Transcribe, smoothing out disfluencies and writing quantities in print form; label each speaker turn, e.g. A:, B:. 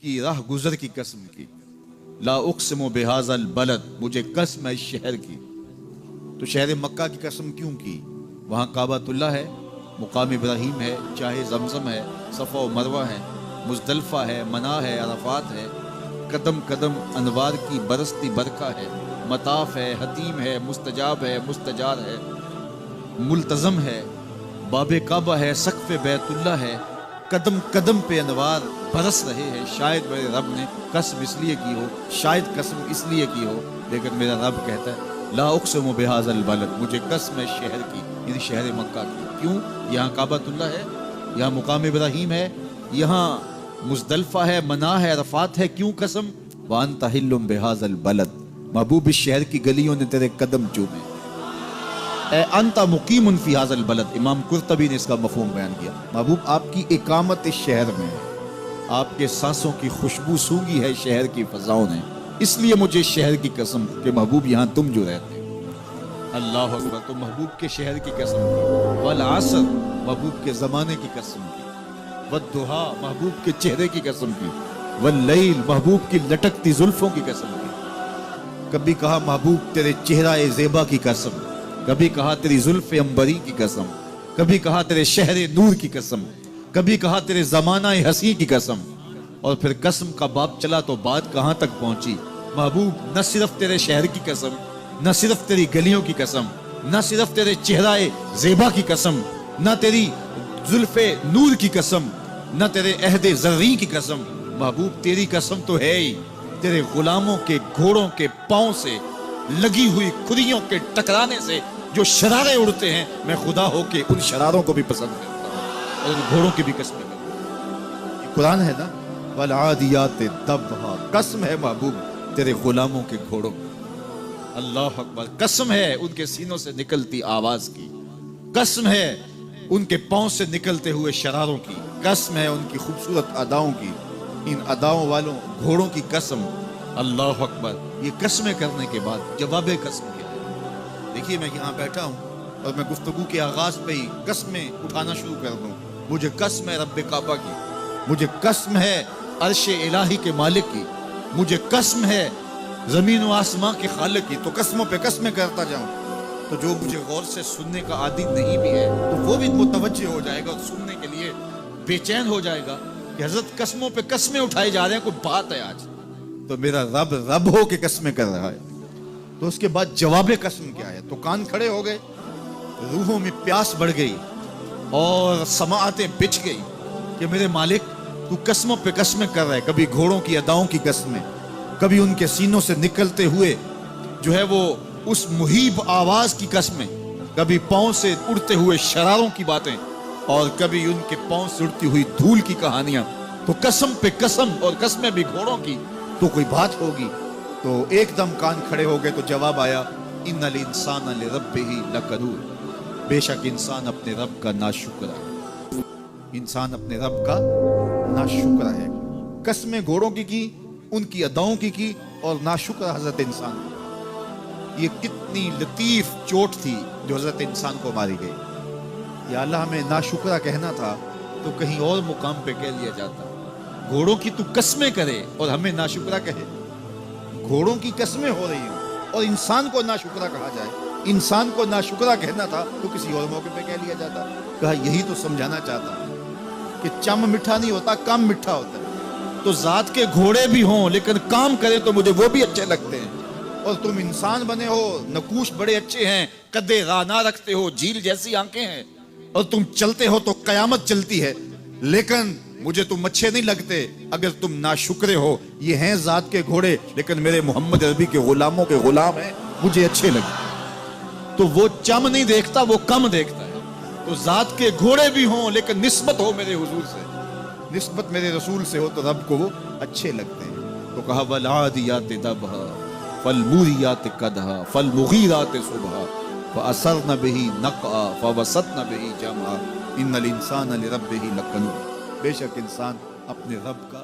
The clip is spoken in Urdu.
A: کی راہ گزر کی قسم کی، لا اقسم بہذا البلد، مجھے قسم ہے اس شہر کی۔ تو شہر مکہ کی قسم کیوں کی؟ وہاں کعبۃ اللہ ہے، مقام ابراہیم ہے، چاہے زمزم ہے، صفا و مروہ ہے، مزدلفہ ہے، منا ہے، عرفات ہے، قدم قدم انوار کی برستی برکہ ہے، مطاف ہے، حتیم ہے، مستجاب ہے، مستجار ہے، ملتزم ہے، باب کعبہ ہے، سقف بیت اللہ ہے، قدم قدم پہ انوار برس رہے ہیں۔ شاید میرے رب نے قسم اس لیے کی ہو، شاید قسم اس لیے کی ہو، لیکن میرا رب کہتا ہے لا اقسم بہذا البلد، مجھے قسم ہے شہر کی، یعنی شہر مکہ کی۔ کیوں؟ یہاں کعبۃ اللہ ہے، یہاں مقام ابراہیم ہے، یہاں مزدلفہ ہے، منا ہے، عرفات ہے۔ کیوں قسم؟ وانت حل بہذا البلد، محبوب اس شہر کی گلیوں نے تیرے قدم چومے۔ اے انت مقیم فی ھذا البلد، امام قرطبی نے اس کا مفہوم بیان کیا، محبوب آپ کی اقامت اس شہر میں ہے، آپ کے سانسوں کی خوشبو سونگھی ہے شہر کی فضاؤں نے، اس لیے مجھے اس شہر کی قسم کہ محبوب یہاں تم جو رہتے ہو۔ اللہ اکبر، تو محبوب کے شہر کی قسم کی، والعصر، محبوب کے زمانے کی قسم کی، والضحیٰ، محبوب کے چہرے کی قسم کی، واللیل، محبوب کی لٹکتی زلفوں کی قسم کی۔ کبھی کہا محبوب تیرے چہرہ زیبا کی قسم، کبھی کہا تیری زلف عنبری کی قسم، کبھی کہا تیرے شہر نور کی قسم، کبھی کہا تیرے زمانہ حسین کی قسم، اور پھر قسم کا باب چلا تو بات کہاں تک پہنچی؟ محبوب نہ صرف تیرے شہر کی قسم، نہ صرف تیری گلیوں کی قسم، نہ صرف تیرے چہرہ زیبا کی قسم، نہ تیری زلف نور کی قسم، نہ تیرے عہد زرعی کی قسم، محبوب تیری قسم تو ہے ہی تیرے غلاموں کے گھوڑوں کے پاؤں سے لگی ہوئی کھریوں کے ٹکرانے سے جو شرارے اڑتے ہیں، میں خدا ہو کے ان شراروں کو بھی پسند کرتا ہوں اور ان گھوڑوں کی بھی قسمیں کرتا ہوں۔ یہ قرآن ہے نا، والعادیات ضبحا، قسم ہے محبوب تیرے غلاموں کے گھوڑوں کی۔ اللہ اکبر، قسم ہے ان کے سینوں سے نکلتی آواز کی، قسم ہے ان کے پاؤں سے نکلتے ہوئے شراروں کی، قسم ہے ان کی خوبصورت اداؤں کی، ان اداؤں والوں گھوڑوں کی قسم۔ اللہ اکبر، یہ قسمیں کرنے کے بعد جواب قسم کیا ہے؟ دیکھیے میں یہاں بیٹھا ہوں اور میں گفتگو کے آغاز پہ ہی قسمیں اٹھانا شروع کر دوں۔ مجھے قسم ہے رب کعبہ کی، مجھے قسم ہے عرش الہی کے مالک کی، مجھے قسم ہے زمین و آسمان کے خالق کی، تو قسموں پہ قسمیں کرتا جاؤں تو جو مجھے غور سے سننے کا عادی نہیں بھی ہے تو وہ بھی متوجہ ہو جائے گا اور سننے کے لیے بے چین ہو جائے گا کہ حضرت قسموں پہ قسمیں اٹھائے جا رہے ہیں، کوئی بات ہے آج تو میرا رب رب ہو کے قسمیں کر رہا ہے۔ تو اس کے بعد جواب قسم کیا ہے؟ تو کان کھڑے ہو گئے، روحوں میں پیاس بڑھ گئی اور سماعتیں بچھ گئی کہ میرے مالک تو قسموں پہ قسمیں کر رہا ہے، کبھی گھوڑوں کی اداؤں کی قسمیں، کبھی ان کے سینوں سے نکلتے ہوئے جو ہے وہ اس مہیب آواز کی قسمیں، کبھی پاؤں سے اڑتے ہوئے شراروں کی باتیں، اور کبھی ان کے پاؤں سے اڑتی ہوئی دھول کی کہانیاں۔ تو قسم پہ قسم اور قسمیں بھی گھوڑوں کی، تو کوئی بات ہوگی۔ تو ایک دم کان کھڑے ہو گئے تو جواب آیا ان الانسان لربہ لکنود، بے شک انسان اپنے رب کا ناشکر ہے، انسان اپنے رب کا ناشکر ہے۔ قسمیں گھوڑوں کی ان کی اداؤں کی اور ناشکر حضرت انسان کی۔ یہ کتنی لطیف چوٹ تھی جو حضرت انسان کو ماری گئی۔ یا اللہ ہمیں ناشکرہ کہنا تھا تو کہیں اور مقام پہ کہہ لیا جاتا، گھوڑوں کی تو قسمیں کرے اور ہمیں ناشکرہ کہے۔ گھوڑوں کی قسمیں ہو رہی ہوں اور انسان کو ناشکرہ کہا جائے، انسان کو ناشکرہ کہنا تھا تو کسی اور موقع پہ کہہ لیا جاتا۔ کہا یہی تو سمجھانا چاہتا ہوں کہ چم میٹھا نہیں ہوتا، کام میٹھا ہوتا ہے۔ تو ذات کے گھوڑے بھی ہوں لیکن کام کرے تو مجھے وہ بھی اچھے لگتے ہیں، اور تم انسان بنے ہو، نقوش بڑے اچھے ہیں، قدِ رانا رکھتے ہو، جھیل جیسی آنکھیں ہیں، اور تم چلتے ہو تو قیامت چلتی ہے، لیکن مجھے تم اچھے نہیں لگتے اگر تم ناشکرے ہو۔ یہ ہیں ذات کے گھوڑے لیکن میرے محمد عربی کے غلاموں کے غلام ہیں، مجھے اچھے لگتے۔ تو وہ چم نہیں دیکھتا، وہ کم دیکھتا ہے۔ تو ذات کے گھوڑے بھی ہوں لیکن نسبت ہو میرے حضور سے، نسبت میرے رسول سے ہو تو رب کو وہ اچھے لگتے ہیں۔ تو کہا والعادیات ضبحا فالموریات قدحا فالمغیرات صبحا فأثرن به نقعا فوسطن به جمعا ان الانسان لربہ لکنود، بے شک انسان اپنے رب کا